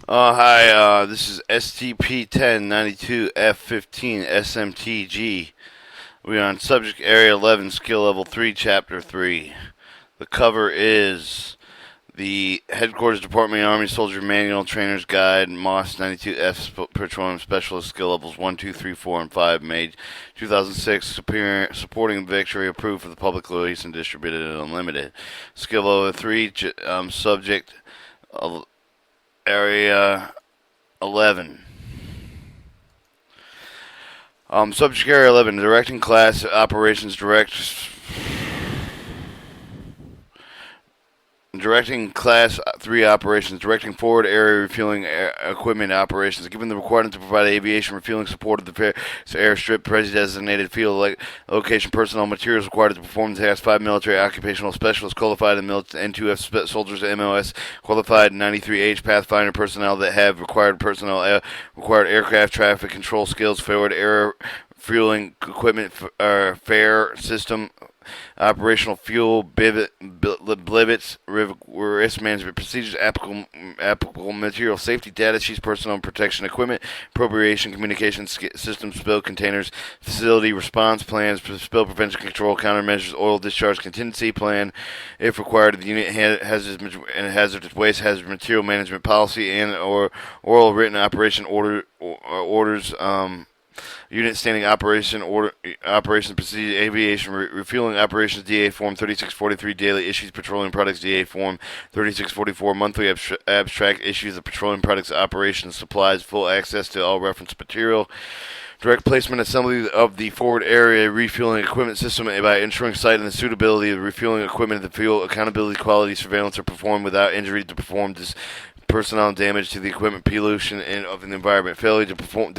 Hi, this is STP-1092F15 SMTG. We're on Subject Area 11, Skill Level 3, Chapter 3. The cover is the Headquarters Department Army Soldier Manual Trainer's Guide, MOS 92F Petroleum Specialist Skill Levels 1, 2, 3, 4, and 5, May 2006, supporting victory, approved for the public release and distributed and unlimited. Skill Level 3, Subject Area 11. Subject Area 11, Directing Class Operations Directing Class 3 operations, directing forward area refueling equipment operations, given the requirement to provide aviation refueling support of the airstrip, designated field location personnel materials required to perform the task. 5 military occupational specialists qualified in N2F soldiers, MOS qualified 93H Pathfinder personnel that have required aircraft traffic control skills, forward air fueling equipment, fare system, operational fuel, blivets, risk management procedures, applicable material safety data sheets, personal protection equipment, appropriation, communication systems, spill containers, facility response plans, spill prevention control, countermeasures, oil discharge contingency plan, if required, the unit hazardous waste, hazard material management policy, and or oral written operation orders. Unit standing operations procedure, aviation refueling operations, DA form 3643, daily issues, petroleum products, DA form 3644, monthly abstract issues of petroleum products, operations, supplies, full access to all reference material. Direct placement assembly of the forward area refueling equipment system by ensuring site and the suitability of the refueling equipment and the fuel accountability, quality surveillance are performed without injury to perform personnel damage to the equipment, pollution of the environment, failure to perform,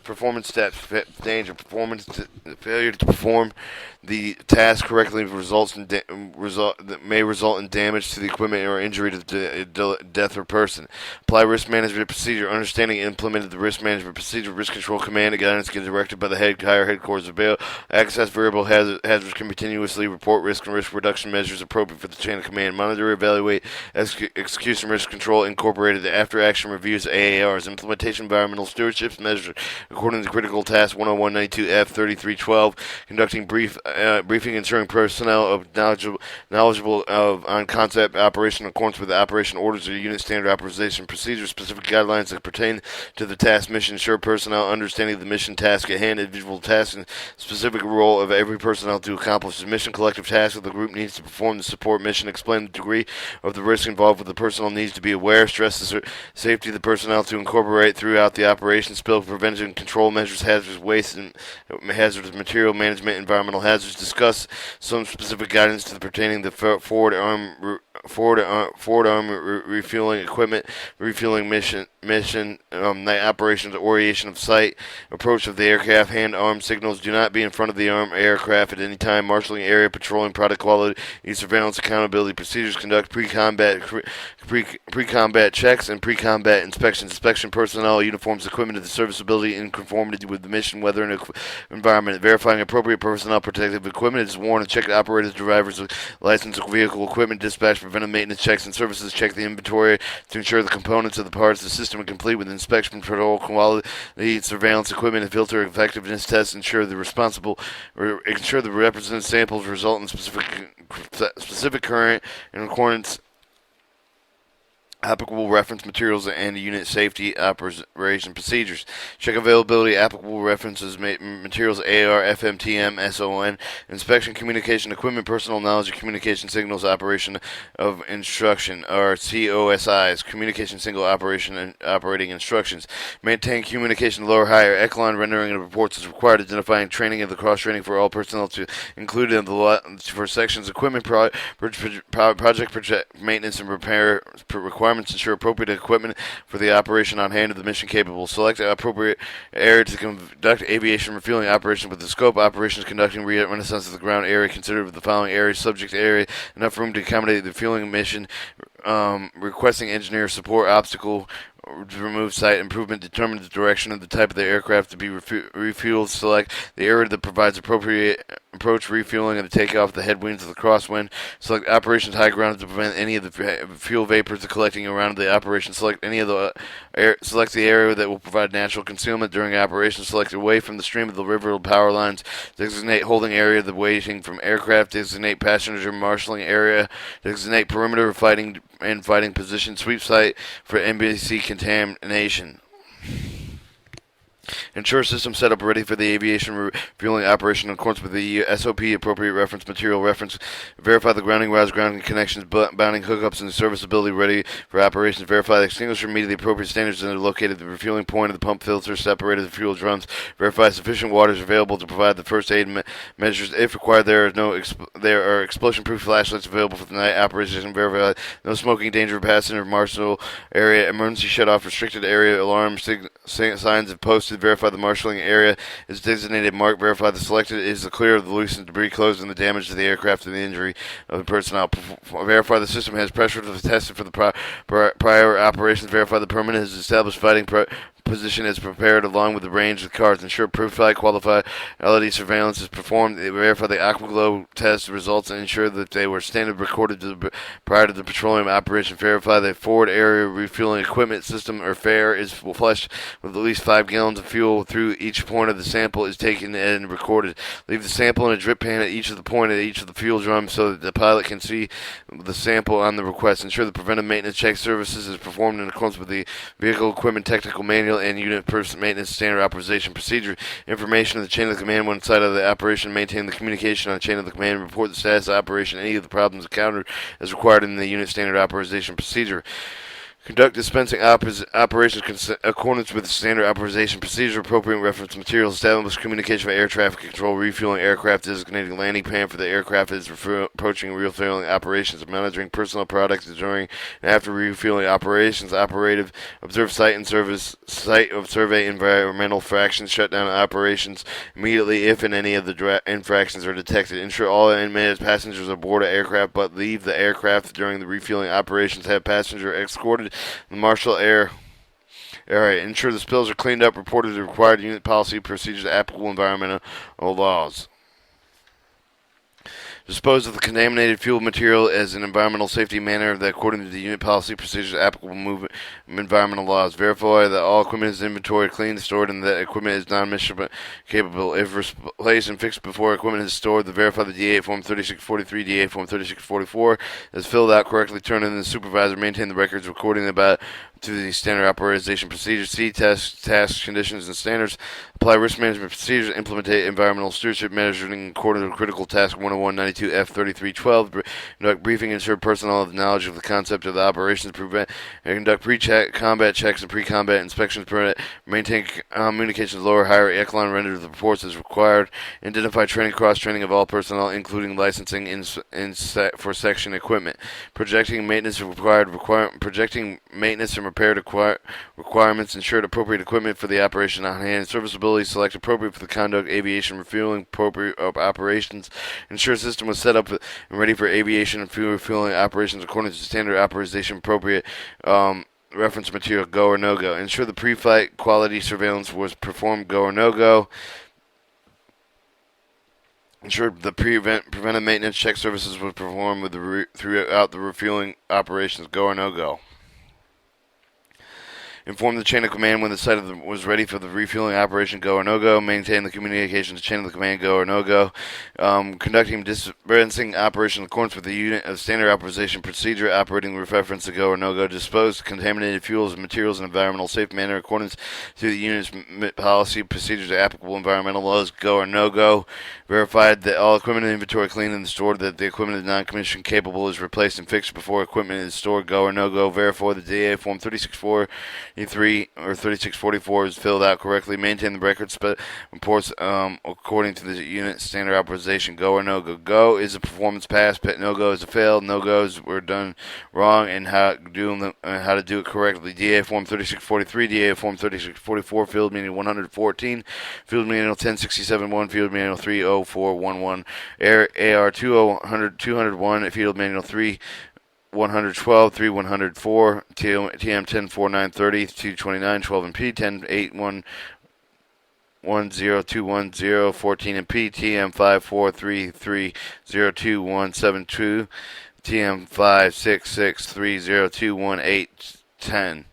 performance steps, failure to perform the task correctly that may result in damage to the equipment or injury to death or person. Apply risk management procedure, understanding and implemented the risk management procedure, risk control command and guidance get directed by the higher headquarters of access variable hazards can continuously report risk and risk reduction measures appropriate for the chain of command, monitor, evaluate, execution risk control, incorporated the after action reviews, AARs, implementation environmental stewardship measures according to critical task 10192F 3312, conducting briefing, ensuring personnel of knowledgeable on concept operation in accordance with the operation orders or unit standard operation procedures, specific guidelines that pertain to the task mission, ensure personnel understanding of the mission task at hand, individual tasks, and specific role of every personnel to accomplish the mission, collective tasks that the group needs to perform the support mission, explain the degree of the risk involved with the personnel needs to be aware, stress the safety of the personnel to incorporate throughout the operation, spill prevention, control measures, hazardous waste and hazardous material management, environmental hazards. Discuss some specific guidance to the pertaining to forward arm refueling equipment, refueling mission, night operations, orientation of site, approach of the aircraft, hand arm signals. Do not be in front of the arm aircraft at any time. Marshalling area, patrolling product quality, surveillance accountability procedures. Conduct pre-combat checks and pre-combat inspections. Inspection personnel, uniforms, equipment of the serviceability in conformity with the mission, weather, and environment. Verifying appropriate personnel protective equipment is warned. Check the operators, drivers, licensed vehicle equipment, dispatch, preventive maintenance checks and services. Check the inventory to ensure the components of the parts of the system are complete with inspection, patrol, quality, surveillance equipment, and filter effectiveness tests. Ensure the represented samples result in specific current in accordance applicable reference materials and unit safety operation procedures. Check availability, applicable references, materials, AR, FMTM, SON, inspection, communication, equipment, personal knowledge, communication signals, operation of instruction, or COSIs, communication single operation and operating instructions. Maintain communication lower, higher, echelon rendering of reports is required, identifying training and the cross-training for all personnel to include in for sections, equipment, project maintenance and repair requirements, ensure appropriate equipment for the operation on hand of the mission capable. Select an appropriate area to conduct aviation refueling operations with the scope. Operations conducting renaissance of the ground area considered with the following areas: subject area, enough room to accommodate the fueling mission, requesting engineer support, obstacle remove site improvement, determine the direction of the type of the aircraft to be refueled, select the area that provides appropriate approach refueling and the takeoff, the headwinds of the crosswind, select operations high ground to prevent any of the fuel vapors collecting around the operation, select any of the select the area that will provide natural concealment during operation, select away from the stream of the river power lines, designate holding area the waiting from aircraft, designate passenger marshalling area, designate perimeter of fighting and fighting position, sweep site for NBC contamination. Ensure system setup ready for the aviation refueling operation in accordance with the SOP, appropriate reference material reference. Verify the grounding routes, grounding connections, bounding hookups, and serviceability ready for operations. Verify the extinguisher meet the appropriate standards and are located at the refueling point of the pump filter, separated the fuel drums. Verify sufficient water is available to provide the first aid measures. If required, there are explosion-proof flashlights available for the night operation. Verify no smoking danger, passenger marshal area, emergency shut-off, restricted area, alarm signs have posted. Verify the marshalling area is designated marked. Verify the selected is the clear of the loose and debris closed and the damage to the aircraft and the injury of the personnel. Verify the system has pressure tested for the prior operations. Verify the permanent has established fighting position is prepared along with the range of the cars. Ensure proof flight qualified LED surveillance is performed. Verify the aquaglow test results and ensure that they were standard recorded prior to the petroleum operation. Verify the forward area refueling equipment system or fare is flushed with at least 5 gallons of fuel through each point of the sample is taken and recorded. Leave the sample in a drip pan at each of the point at each of the fuel drums so that the pilot can see the sample on the request. Ensure the preventive maintenance check services is performed in accordance with the vehicle equipment technical manual and unit person maintenance standard authorization procedure. Information of the chain of command one side of the operation. Maintain the communication on the chain of the command. Report the status of operation. Any of the problems encountered as required in the unit standard authorization procedure. Conduct dispensing operations in accordance with the standard authorization procedure, appropriate reference materials, establish communication with air traffic control, refueling aircraft, designating landing pan for the aircraft as approaching refueling operations, monitoring personal products during and after refueling operations, operative, observe site and service, site of survey environmental fractions, shut down operations immediately if and any of the infractions are detected. Ensure all inmates passengers aboard an aircraft but leave the aircraft during the refueling operations. Have passenger escorted the marshal area. Ensure the spills are cleaned up, reported to required unit policy procedures, applicable environmental laws. Dispose of the contaminated fuel material as an environmental safety manner that according to the unit policy procedures, applicable environmental laws. Verify that all equipment is inventoried, cleaned, stored, and that equipment is non-missionable capable. If replaced and fixed before equipment is stored, verify the DA Form 3643, DA Form 3644 is filled out correctly, turn in the supervisor, maintain the records recording about to the standard authorization procedures, see tasks, conditions, and standards, apply risk management procedures, implement environmental stewardship measures in accordance with critical task 10192 F3312, conduct briefing, ensure personnel have knowledge of the concept of the operations, prevent and conduct pre-combat checks and pre-combat inspections, maintain communications lower, higher echelon, render the reports as required, identify training, cross-training of all personnel, including licensing for section equipment, projecting maintenance projecting maintenance and repair requirements, ensured appropriate equipment for the operation on hand, serviceability, select appropriate for the conduct, aviation, refueling, appropriate operations, ensure system was set up and ready for aviation and fuel refueling operations according to standard authorization, appropriate reference material, go or no go, ensure the pre-flight quality surveillance was performed, go or no go, ensure the preventive maintenance check services was performed with throughout the refueling operations, go or no go. Inform the chain of command when the site was ready for the refueling operation, go or no go. Maintain the communications chain of the command, go or no go. Conducting dispensing operation in accordance with the unit of standard authorization procedure, operating with reference to go or no go. Dispose contaminated fuels and materials in an environmental safe manner in accordance to the unit's policy procedures, applicable environmental laws, go or no go. Verified that all equipment in inventory cleaned and stored, that the equipment is non-commission capable is replaced and fixed before equipment is stored, go or no go. Verify the DA Form 364 3 or 3644 is filled out correctly. Maintain the records reports according to the unit standard authorization. Go or no go. Go is a performance pass. No go is a fail. No goes were done wrong and how to do it correctly. DA Form 3643, DA Form 3644, field meaning 114, field manual 1067-1, field manual 30411, AR 201, field manual 3 112, 3 104, TM 10 4 9 30, 229, 12 and P, 10 8 1 1 0 2 1 0, 14 and P, TM 5 4 3 3 0 2 1 7 2, TM 5 6 6 3 0 2 1 8 10.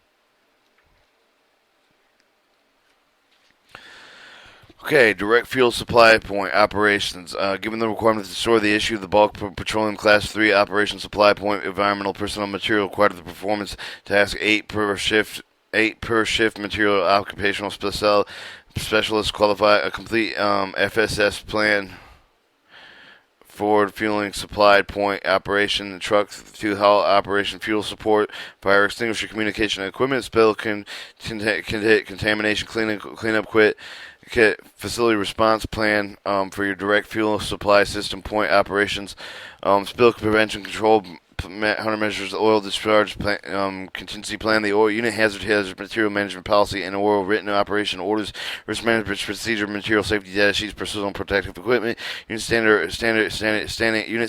Okay, direct fuel supply point operations. Given the requirement to store the issue of the bulk petroleum class 3 operation supply point, environmental personnel material required of the performance task 8 per shift material occupational specialists qualify a complete FSS plan forward fueling supply point operation, truck to haul operation, fuel support, fire extinguisher communication equipment, spill contamination cleanup kit, facility response plan for your direct fuel supply system point operations, spill prevention control, countermeasures, oil discharge contingency plan, the oil unit hazard material management policy, and oil written operation orders, risk management procedure, material safety data sheets, personal protective equipment, unit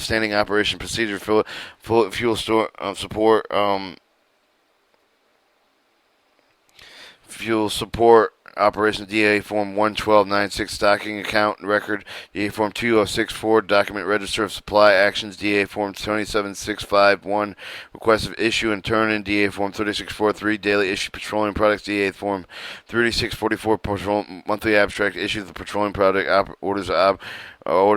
standing operation procedure, fuel store support, fuel support operations, DA Form 11296 stocking account record, DA Form 2064 document register of supply actions, DA Form 27651 request of issue and turn in, DA Form 3643 daily issue petroleum products, DA Form 3644 monthly abstract issue of the petroleum product order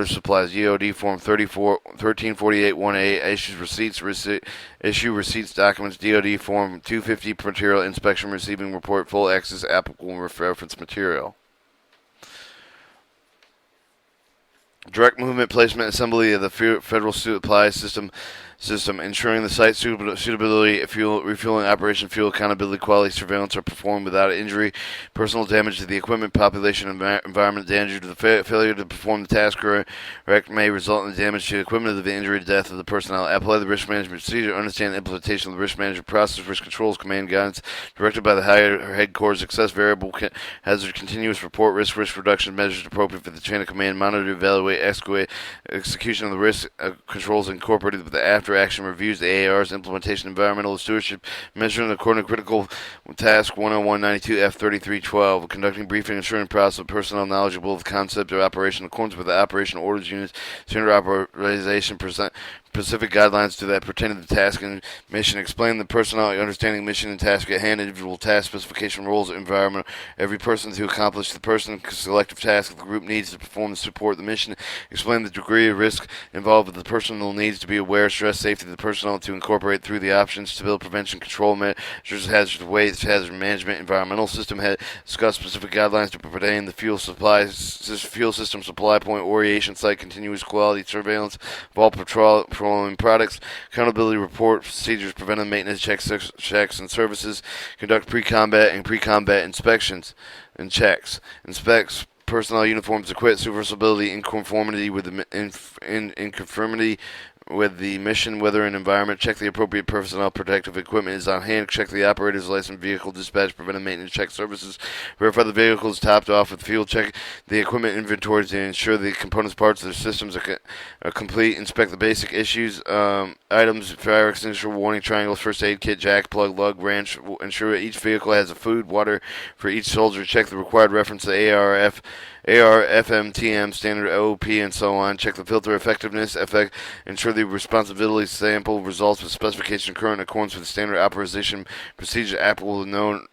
supplies, EOD Form 1348-1A issues issue receipts documents, DOD Form 250 material inspection receiving report, full access applicable reference material. Direct movement placement assembly of the federal supply system, ensuring the site suitability, fuel refueling operation, fuel accountability, quality surveillance are performed without injury, personal damage to the equipment, population, environment danger to the failure to perform the task may result in the damage to the equipment of the injury, death of the personnel. Apply the risk management procedure, understand the implementation of the risk management process, risk controls, command guidance directed by the higher headquarters, success variable hazard continuous report, risk reduction measures appropriate for the chain of command, monitor, evaluate, execution of the risk controls incorporated with the after action reviews, the AAR's implementation, environmental stewardship, measuring according to critical task 10192 F3312, conducting briefing, ensuring process of personnel knowledgeable of the concept of operation in accordance with the operation orders units, standard authorization, specific guidelines to that pertain to the task and mission, explain the personnel understanding mission and task at hand, individual task specification, roles, environment, every person to accomplish the person selective task the group needs to perform to support the mission, explain the degree of risk involved with the personal needs to be aware, stress safety of the personnel to incorporate through the options, spill prevention control measures, hazard waste, hazard management, environmental system, discuss specific guidelines to pertain the fuel system supply point, orientation site, continuous quality surveillance of all petroleum products, accountability report, procedures, preventive maintenance checks and services, conduct pre-combat inspections and checks, inspects personnel uniforms, equipment, serviceability in conformity with the in conformity with the mission, weather, and environment. Check the appropriate personnel protective equipment is on hand. Check the operator's license, vehicle dispatch, preventive maintenance check services. Verify the vehicle is topped off with fuel. Check the equipment inventories to ensure the components, parts of the systems are complete. Inspect the basic issues, items, fire extinguisher, warning triangles, first aid kit, jack, plug, lug, wrench. Ensure each vehicle has a food, water for each soldier. Check the required reference to AR, FMTM, standard OOP, and so on. Check the filter effectiveness, ensure the responsibility sample results with specification current in accordance with the standard authorization procedure applicable to known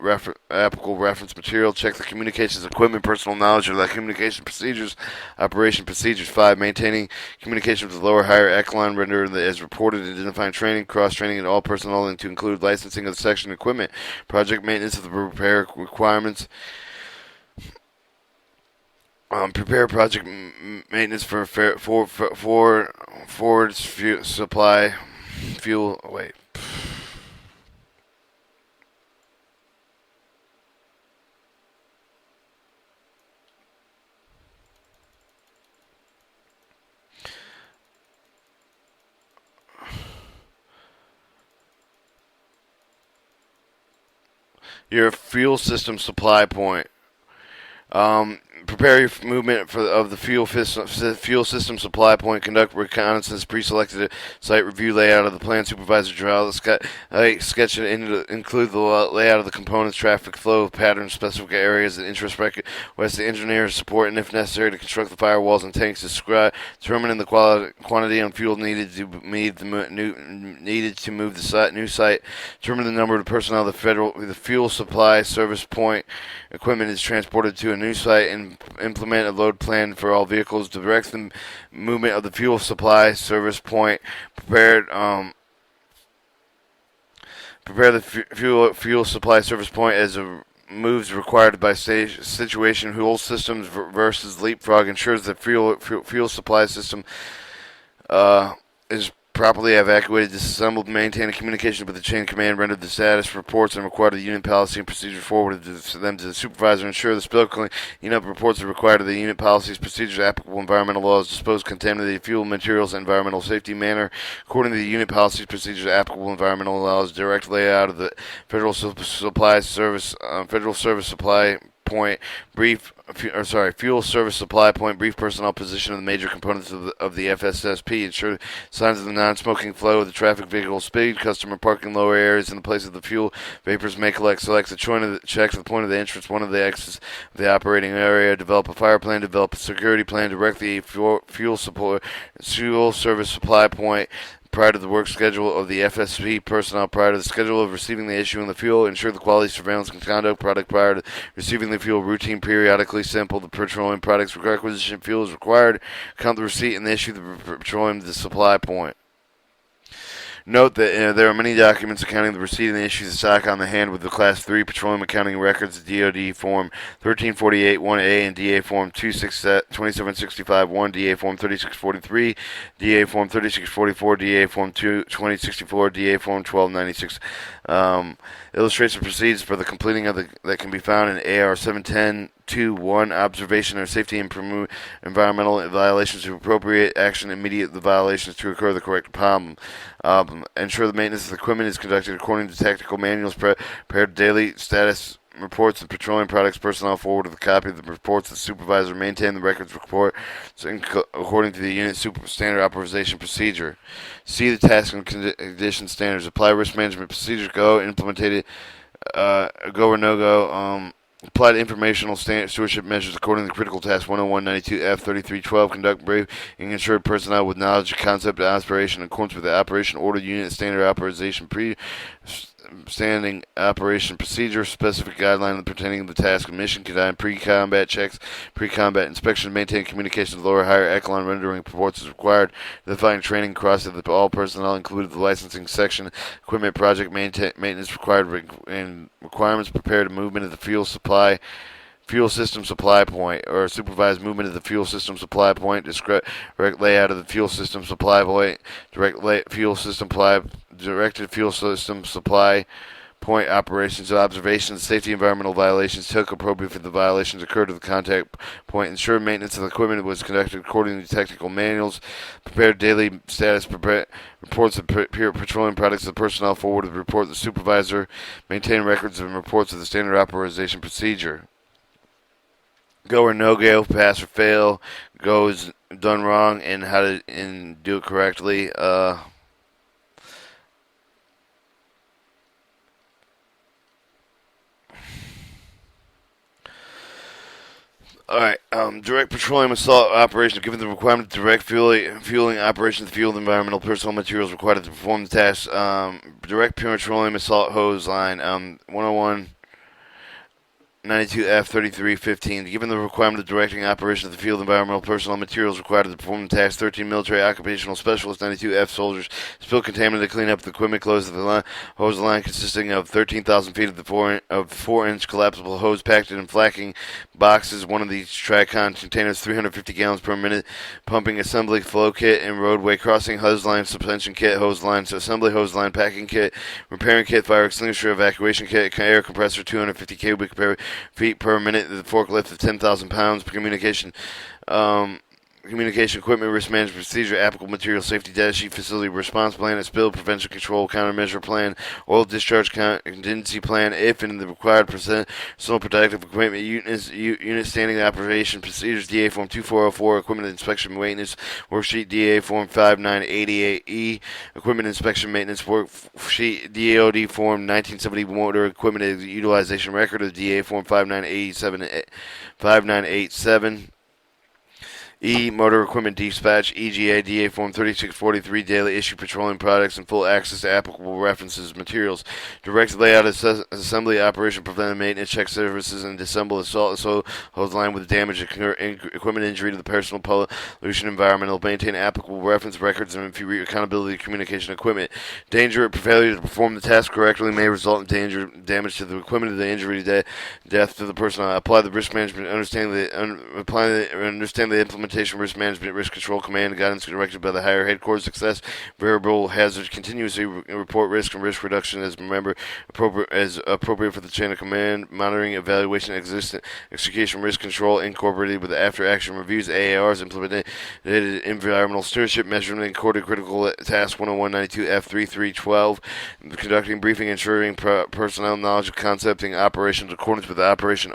applicable reference material. Check the communications equipment, personal knowledge of the communication procedures, operation procedures. 5. Maintaining communication with the lower higher echelon render as reported, identifying training, cross-training, and all personnel, and to include licensing of the section equipment, project maintenance of the repair requirements. Prepare project maintenance for forwards supply fuel. Wait. Your fuel system supply point. Prepare your movement of the fuel system supply point. Conduct reconnaissance. Pre-selected site review layout of the plan. Supervisor draw the sketch and include the layout of the components, traffic flow patterns, specific areas of interest. Request the engineer's support, and if necessary, to construct the firewalls and tanks. Determining the quantity of fuel needed to move the new site. Determine the number of personnel the fuel supply service point equipment is transported to a new site, and implement a load plan for all vehicles. Direct the movement of the fuel supply service point. Prepare the fuel supply service point as a moves required by situation. Fuel systems versus leapfrog ensures that fuel supply system is properly evacuated, disassembled, maintain a communication with the chain of command, render the status reports, and require the unit policy and procedure forwarded to them to the supervisor. Ensure the spill cleanup reports are required of the unit policies, procedures, applicable environmental laws, dispose contaminated fuel materials in environmental safety manner according to the unit policies, procedures, applicable environmental laws. Direct layout of the federal service supply point, fuel service supply point, brief personnel position of the major components of the FSSP, ensure signs of the non-smoking flow of the traffic vehicle speed, customer parking, lower areas in the place of the fuel vapors may collect, select the check to the point of the entrance, one of the exits of the operating area, develop a fire plan, develop a security plan, direct the fuel service supply point, prior to the work schedule of the FSP personnel, prior to the schedule of receiving the issuing the fuel, ensure the quality surveillance and conduct product prior to receiving the fuel, routine, periodically sample the petroleum products requisition fuel is required, count the receipt and issue the petroleum to the supply point. Note that there are many documents accounting the receipt and the issue of stock on the hand with the Class 3 Petroleum Accounting Records, DOD Form 1348-1A and DA Form 2765-1, DA Form 3643, DA Form 3644, DA Form 2064, DA Form 1296. Illustrates the proceeds for the completing of that can be found in AR 710. 2.1 observation of safety and promote environmental violations to appropriate action immediate the violations to occur the correct problem. Ensure the maintenance of the equipment is conducted according to tactical manuals. Prepared daily status reports of petroleum products personnel forward with a copy of the reports to the supervisor. Maintain the records report according to the unit standard authorization procedure. See the task and condition standards. Apply risk management procedures. Go implemented. Go or no go. Apply to informational stewardship measures according to Critical Task 101-92F 3312. Conduct brave and insured personnel with knowledge of concept of aspiration in accordance with the operation order unit standard authorization standing operation procedure, specific guideline pertaining to the task and mission, conduct pre-combat checks, pre-combat inspection, maintain communication with lower higher echelon, rendering reports as required, define training across all personnel, included the licensing section, equipment project maintenance required and requirements, prepared movement of the fuel system supply point, or supervised movement of the fuel system supply point, direct layout of the fuel system supply point, directed fuel system supply point operations, observations, safety, environmental violations took appropriate for the violations occurred at the contact point, ensure maintenance of the equipment was conducted according to technical manuals, prepared daily status reports of petroleum products of the personnel forward to the report of the supervisor, maintain records and reports of the standard authorization procedure. Go or no go, pass or fail, go is done wrong, and how to do it correctly. Alright, direct petroleum assault operations. Given the requirement to direct fueling operations, fuel the environmental personal materials required to perform the task. Direct petroleum assault hose line, 101. 92F 3315. Given the requirement of directing operations of the field, environmental personnel materials required to perform the task, 13 military occupational specialists, 92F soldiers, spill contaminated to clean up the equipment close to the hose line consisting of 13,000 feet of the 4-inch collapsible hose packed in flacking boxes, one of these Tricon containers, 350 gallons per minute, pumping assembly flow kit and roadway crossing hose line suspension kit, hose line assembly hose line packing kit, repairing kit, fire extinguisher evacuation kit, air compressor, 250 cubic feet per minute, the forklift of 10,000 pounds, communication communication equipment risk management procedure, applicable material safety data sheet, facility response plan, a spill prevention control countermeasure plan, oil discharge contingency plan, if in the required personal protective equipment unit standing operation procedures, DA Form 2404, equipment inspection maintenance worksheet, DA Form 5988E, equipment inspection maintenance worksheet, DAOD Form 1970 motor equipment utilization record of DA Form 5987. Motor Equipment Dispatch, EGA, DA Form 3643, Daily Issue Petroleum Products, and full access to applicable references, materials. Direct layout, assembly, operation, preventive maintenance, check services, and disassemble assault hose line with damage, equipment injury to the personal pollution environmental. Maintain applicable reference records and accountability communication equipment. Danger or failure to perform the task correctly may result in damage to the equipment, of the injury, death to the person. Apply the risk management, understand the implementation risk management, risk control command, guidance directed by the higher headquarters. Success variable hazards, continuously report risk and risk reduction as appropriate for the chain of command. Monitoring, evaluation, execution, risk control incorporated with after action reviews. AARs implemented environmental stewardship measurement coded critical task 10192 F3312. Conducting briefing, ensuring personnel knowledge of concepting operations in accordance with the operation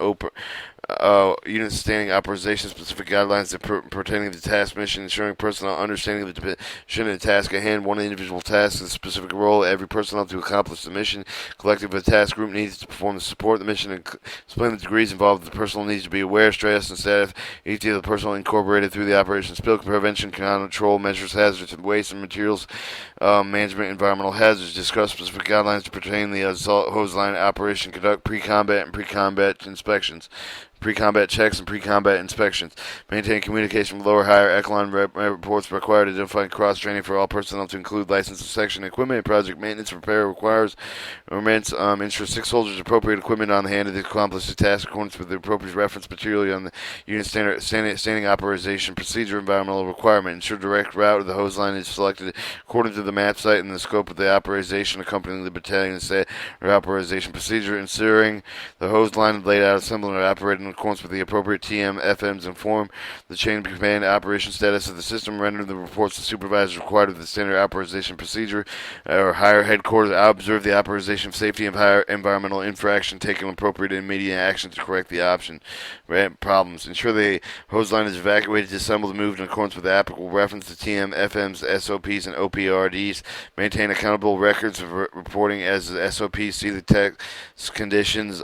unit standing authorization, specific guidelines that pertaining to the task mission, ensuring personnel understanding of the mission and task at hand. One individual task, a specific role, every personnel to accomplish the mission. Collective of the task group needs to perform to support the mission and explain the degrees involved. The personnel needs to be aware, stress, and staff. Each of the personnel incorporated through the operation. Spill prevention, control measures, hazards, and waste and materials management, environmental hazards. Discuss specific guidelines to pertain to the assault hose line operation. Conduct pre-combat and pre-combat inspections. Pre-combat checks and pre-combat inspections. Maintain communication with lower, higher echelon reports required. Identifying cross-training for all personnel to include licensed section equipment. Project maintenance repair requires ensure 6 soldiers appropriate equipment on the hand to accomplish the task in accordance with the appropriate reference material on the unit standing authorization procedure. Environmental requirement. Ensure direct route of the hose line is selected according to the map site and the scope of the operation accompanying the battalion authorization procedure. Ensuring the hose line is laid out, assembled, and operated in accordance with the appropriate TM, FMs, inform the chain of command operation status of the system, render the reports to supervisors required of the standard authorization procedure or higher headquarters, observe the authorization of safety and higher environmental infraction, taking appropriate and immediate action to correct the problems. Ensure the hose line is evacuated, disassembled, and moved in accordance with the applicable reference to TM, FMs, SOPs, and OPRDs. Maintain accountable records of reporting as the SOPs, see the text conditions,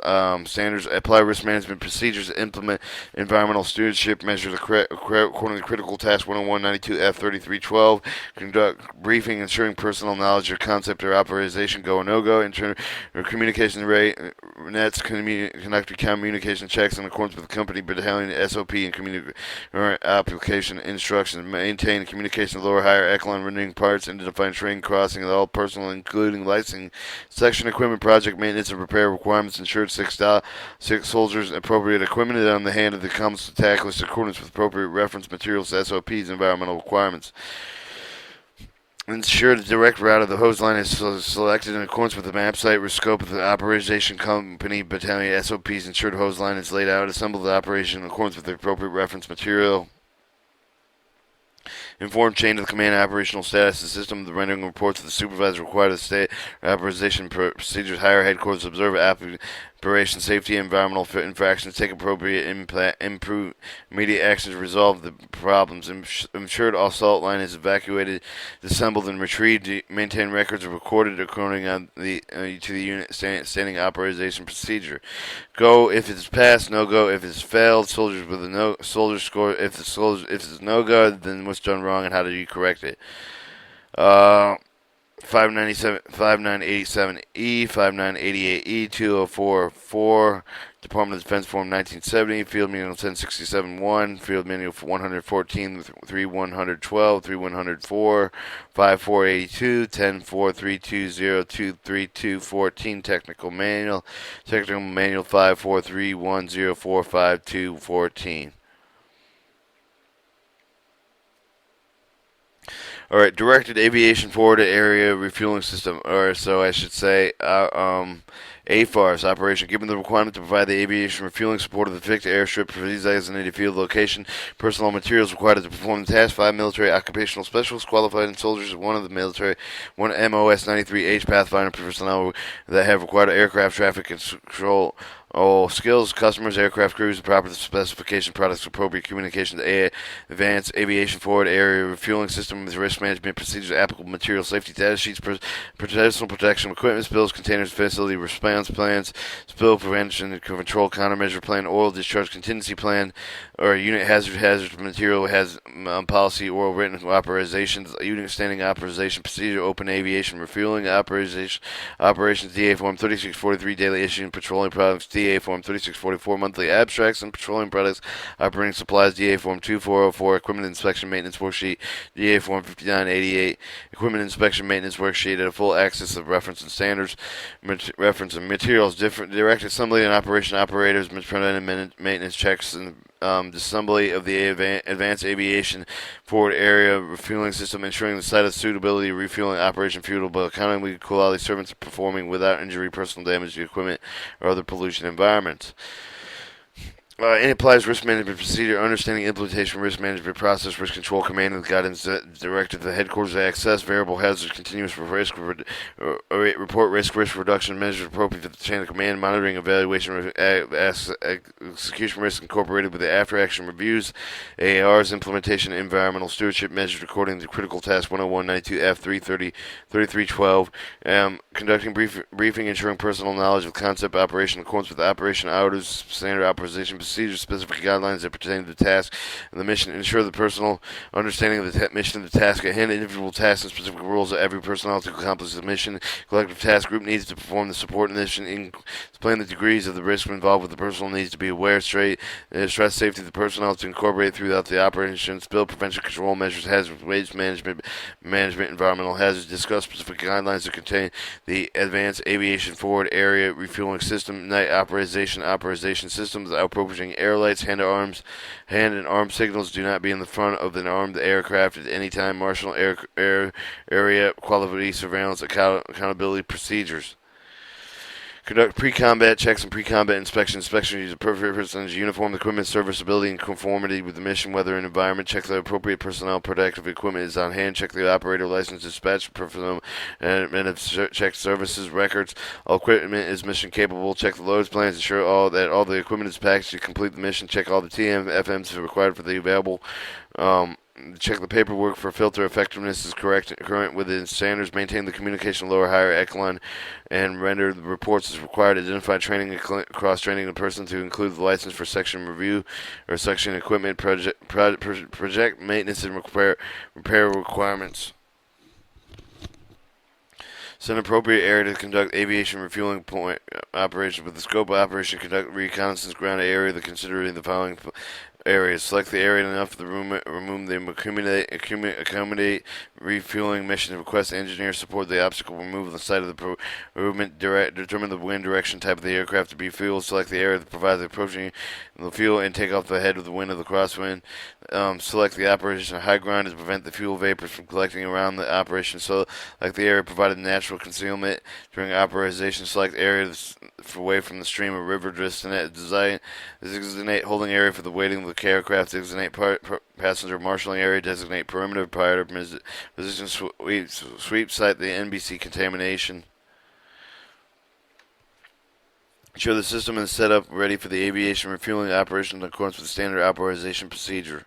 standards, apply risk management procedures, implement environmental stewardship measures according to critical task 10192 F3312. Conduct briefing, ensuring personnel knowledge of concept or authorization, go or no go. Communication rate nets, conduct communication checks in accordance with the company battalion SOP and application instructions. Maintain communication with lower, higher echelon rendering parts, identifying training crossing of all personnel, including licensing, section equipment, project maintenance, and repair requirements. Ensured 6 soldiers appropriate equipment on the hand of the comes attack list in accordance with appropriate reference materials, SOPs, environmental requirements. Ensure the direct route of the hose line is selected in accordance with the map site or scope of the operation company battalion SOPs. Ensure the hose line is laid out, assembled the operation in accordance with the appropriate reference material. Inform chain of command operational status of the system, the rendering reports of the supervisor required of the state operation procedures, higher headquarters observe operation safety, environmental infractions, take appropriate improve immediate actions to resolve the problems. Ensure the assault line is evacuated, disassembled, and retrieved. Maintain records are recorded according to the unit standing authorization procedure. Go if it's passed, no go if it's failed. Soldiers with a no soldier score. If it's no go, then what's done wrong and how do you correct it? 5987E, 5988E, 2044, Department of Defense Form 1970, Field Manual 1067-1, Field Manual 114, 3112, 3104, 5482, 10432023214, Technical Manual 5431045214. All right, directed aviation forward area refueling system, or so I should say, AFARS operation, given the requirement to provide the aviation refueling support of the fixed airstrip for these designated field location, personnel materials required to perform the task. 5 military occupational specialists qualified and soldiers. 1 of the military, 1 MOS 93H Pathfinder personnel that have required aircraft traffic control. All skills, customers, aircraft crews, the proper specification, products, appropriate communication to advanced aviation forward area refueling system with risk management procedures, applicable material safety data sheets, personal protection equipment, spills, containers, facility response plans, spill prevention and control countermeasure plan, oil discharge contingency plan, or unit hazard material has policy, oral written authorizations, unit standing authorization procedure, open aviation refueling operations, DA form 3643 daily issuing petroleum products, DA Form 3644 monthly abstracts and petroleum products, operating supplies, DA Form 2404 equipment inspection maintenance worksheet, DA Form 5988 equipment inspection maintenance worksheet at a full access of reference and standards, reference and materials, direct assembly and operation operators, preventive maintenance checks and assembly of the advanced aviation forward area refueling system, ensuring the site of suitability refueling operation fuel, but accounting quality servants performing without injury, personal damage to equipment, or other pollution environments. It applies risk management procedure, understanding implementation, risk management process, risk control, command and guidance directed to the headquarters access, variable hazards, continuous risk, report risk reduction measures appropriate to the chain of command, monitoring, evaluation, execution risk incorporated with the after action reviews, AARs, implementation, environmental stewardship measures according to critical task 10192F 3312, conducting briefing, ensuring personal knowledge of concept operation in accordance with operation hours, standard authorization procedures, specific guidelines that pertain to the task and the mission, ensure the personal understanding of the mission of the task at hand, individual tasks and specific roles of every personnel to accomplish the mission, collective task group needs to perform the support mission, explain the degrees of the risk involved with the personnel needs to be aware, stress safety of the personnel to incorporate throughout the operation, spill prevention control measures, hazard waste management, environmental hazards, discuss specific guidelines that contain the advanced aviation forward area refueling system, night authorization systems, appropriate air lights, hand and arm signals do not be in the front of an armed aircraft at any time. Marshal area quality surveillance accountability procedures. Conduct pre-combat checks and pre-combat inspection. Inspection use appropriate person's uniform, equipment, serviceability, and conformity with the mission, weather, and environment. Check the appropriate personnel, protective equipment is on hand. Check the operator license, dispatch, personnel, and check services records. All equipment is mission capable. Check the loads plans. Ensure that all the equipment is packaged to complete the mission. Check all the TM, FMs required for the available. Check the paperwork for filter effectiveness is current within standards. Maintain the communication lower higher echelon and render the reports as required. Identify training and cross-training the person to include the license for section review or section equipment project maintenance and repair requirements. Send appropriate area to conduct aviation refueling point operations with the scope of operation. Conduct reconnaissance ground area to considering the following areas. Select the area enough for the remove the accommodate refueling mission. Request engineer support the obstacle remove the site of the movement. Determine the wind direction type of the aircraft to be fueled. Select the area that provides the approaching the fuel and take off the head of the wind of the crosswind. Select the operation of high ground to prevent the fuel vapors from collecting around the operation. So, like the area provided natural concealment during operation. Select area away from the stream or river. Designate holding area for the waiting of the aircraft. Designate passenger marshalling area. Designate perimeter prior to position sweep site the NBC contamination. Ensure the system is set up ready for the aviation refueling operation in accordance with standard authorization procedure.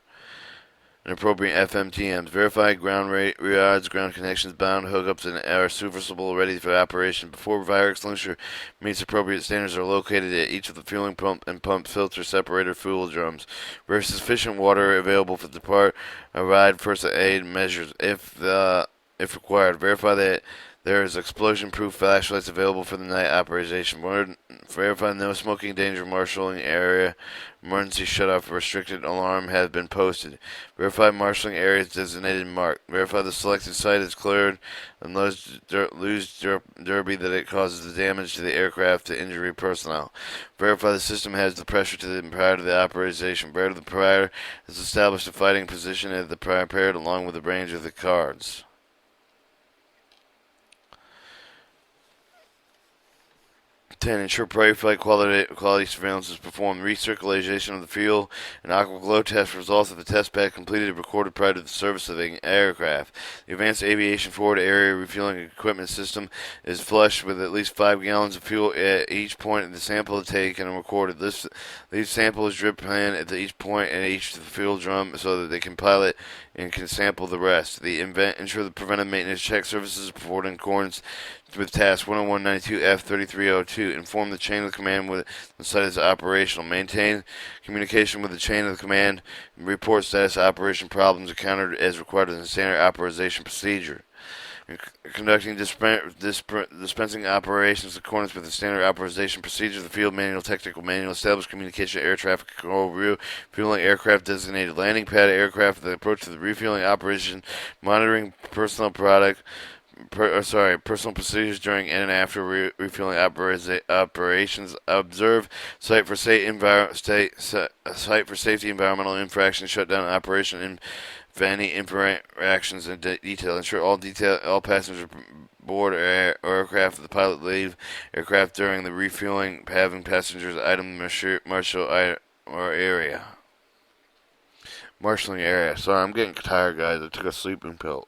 And appropriate FMTMs. Verify ground rods, ground connections, bound hookups, and are serviceable ready for operation. Before fire extinguisher meets appropriate standards are located at each of the fueling pump and pump filter separator fuel drums. Where sufficient water available for the provide first aid measures if required. Verify that There is explosion-proof flashlights available for the night operation. Verify no smoking danger marshalling area. Emergency shutoff restricted alarm has been posted. Verify marshalling areas designated and marked. Verify the selected site is cleared and lose derby that it causes the damage to the aircraft to injury personnel. Verify the system has the pressure prior to the operation. Verify the prior has established a fighting position at the prior paired along with the range of the cards. 10. Ensure pre-flight quality surveillance is performed. Recirculation of the fuel and aqua glow test results of the test pad completed and recorded prior to the service of the aircraft. The Advanced Aviation Forward Area Refueling Equipment System is flushed with at least 5 gallons of fuel at each point in the sample is taken and recorded. These samples drip pan at each point and each fuel drum so that they can pilot and can sample the rest. Ensure the preventive maintenance check services are performed in accordance with Task 10192F3302. Inform the chain of command when the site is operational. Maintain communication with the chain of command. And report status operation problems encountered as required in the standard authorization procedure. Conducting dispensing operations in accordance with the standard authorization procedure, the field manual, technical manual, establish communication, air traffic control, refueling aircraft, designated landing pad aircraft, the approach to the refueling operation, monitoring personal procedures during and after refueling operations. Observe site for safety environmental infraction, shutdown operation, and any interactions in detail. Ensure all passengers board aircraft of the pilot leave aircraft during the refueling, having passengers item marshal or area. Marshalling area. Sorry, I'm getting tired, guys. I took a sleeping pill.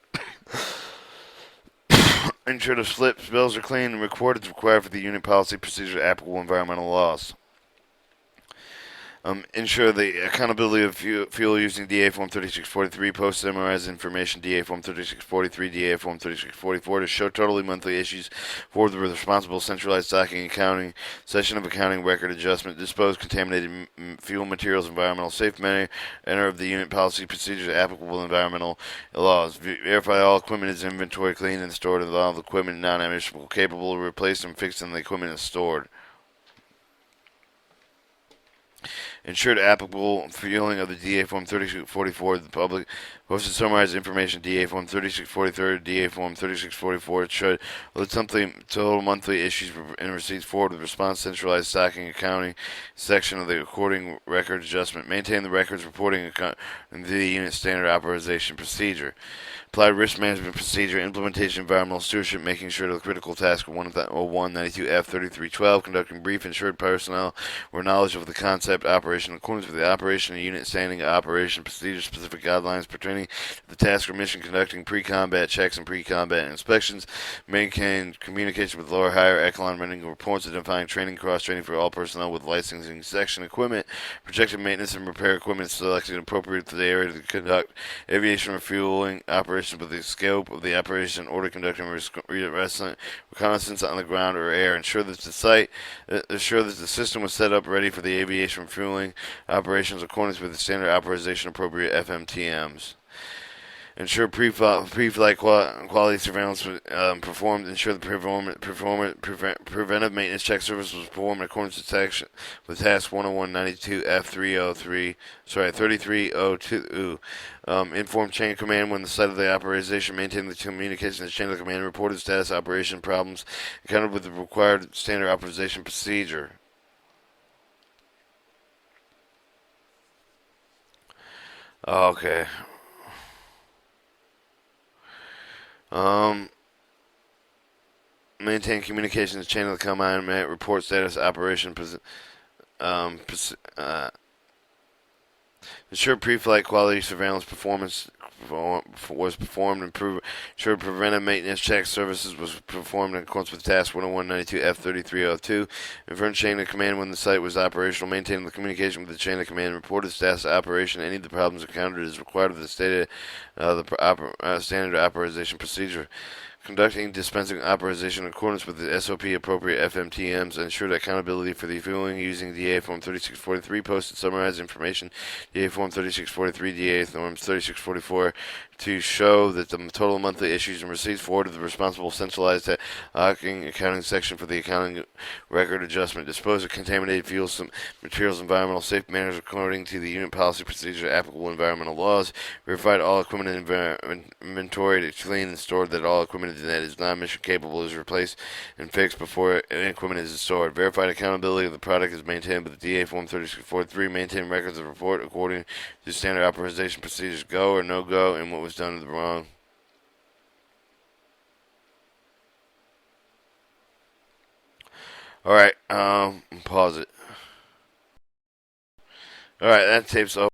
Ensure the slips, bills are clean and recorded as required for the unit policy procedure applicable environmental laws. Ensure the accountability of fuel using DA Form 3643, post summarized information DA Form 3643, DA Form 3644 to show totally monthly issues for the responsible centralized stocking and accounting, session of accounting record adjustment, dispose contaminated fuel materials, environmental safe manner, enter of the unit policy procedures applicable environmental laws. Verify all equipment is inventory clean and stored, and all the equipment non-emissionable, capable of replaced and fixed, and the equipment is stored. Ensure the applicable fueling of the DA Form 3644 to the public. Posted summarized information DA Form 3643, DA Form 3644 should with total monthly issues and receipts forward with response centralized stocking accounting section of the recording record adjustment. Maintain the records reporting in the unit standard authorization procedure. Apply risk management procedure, implementation environmental stewardship, making sure the critical task of 10192F3312, conducting brief ensured personnel were knowledge of the concept operation in accordance with the operation and unit standing operation procedure specific guidelines pertaining to the task or mission, conducting pre-combat checks and pre-combat inspections, maintain communication with lower higher echelon, running reports identifying training, cross-training for all personnel with licensing section equipment, projected maintenance and repair equipment selected appropriate to the area to conduct aviation refueling operations with the scope of the operation, order conducting reconnaissance on the ground or air. Ensure that the system was set up ready for the aviation refueling operations in accordance with the standard authorization appropriate FMTMs. Ensure pre-flight quality surveillance performed. Ensure the preventive maintenance check service was performed in accordance with Task 10192F3302. Inform chain of command when the site of the operation. Maintain the communication chain of command. Reported status operation problems encountered with the required standard authorization procedure. Okay. Maintain communications chain of the command. Report status operation. Ensure pre-flight quality surveillance performance was performed. Ensure preventive maintenance check services was performed in accordance with Task 10192F3302. Inform chain of command when the site was operational. Maintain the communication with the chain of command. Reported status of operation. Any of the problems encountered is required of the standard authorization procedure. Conducting dispensing authorization in accordance with the SOP appropriate FMTMs. Ensure accountability for the fueling using DA Form 3643. Posted summarized information DA Form 3643, DA Forms 3644 to show that the total monthly issues and receipts forwarded to the responsible centralized accounting section for the accounting record adjustment. Dispose of contaminated fuels, materials, environmental safe manners according to the unit policy procedure, applicable environmental laws. Verified all equipment inventoried, cleaned, and stored. That all equipment that is non-mission capable is replaced and fixed before equipment is stored. Verified accountability of the product is maintained with the DA Form 3643. Maintain records of report according to standard authorization procedures. Go or no go, and what was done to the wrong. All right, pause it. All right, that tape's over.